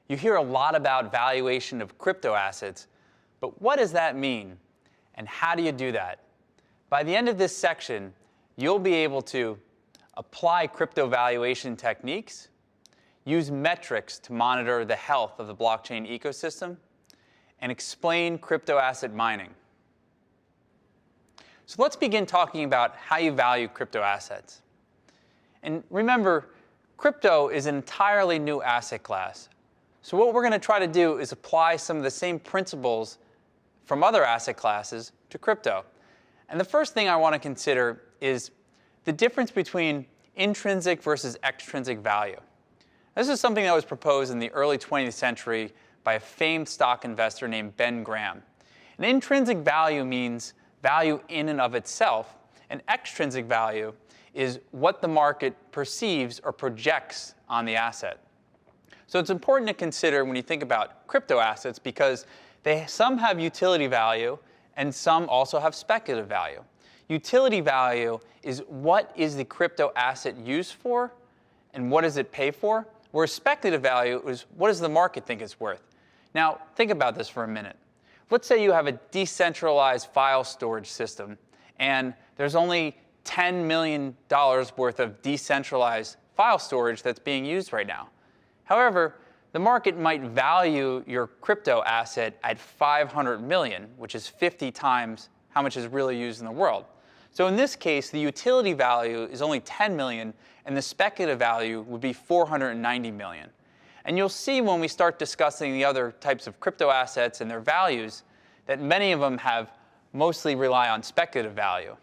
You hear a lot about valuation of crypto assets, but what does that mean? And how do you do that? By the end of this section, you'll be able to apply crypto valuation techniques, use metrics to monitor the health of the blockchain ecosystem, and explain crypto asset mining. So let's begin talking about how you value crypto assets. And remember, crypto is an entirely new asset class. So what we're going to try to do is apply some of the same principles from other asset classes to crypto. And the first thing I want to consider is the difference between intrinsic versus extrinsic value. This is something that was proposed in the early 20th century by a famed stock investor named Ben Graham. An intrinsic value means value in and of itself, and extrinsic value is what the market perceives or projects on the asset. So it's important to consider when you think about crypto assets because some have utility value and some also have speculative value. Utility value is what is the crypto asset used for and what does it pay for, whereas speculative value is what does the market think it's worth. Now, think about this for a minute. Let's say you have a decentralized file storage system and there's only $10 million worth of decentralized file storage that's being used right now. However, the market might value your crypto asset at 500 million, which is 50 times how much is really used in the world. So in this case, the utility value is only 10 million, and the speculative value would be 490 million. And you'll see when we start discussing the other types of crypto assets and their values that many of them mostly rely on speculative value.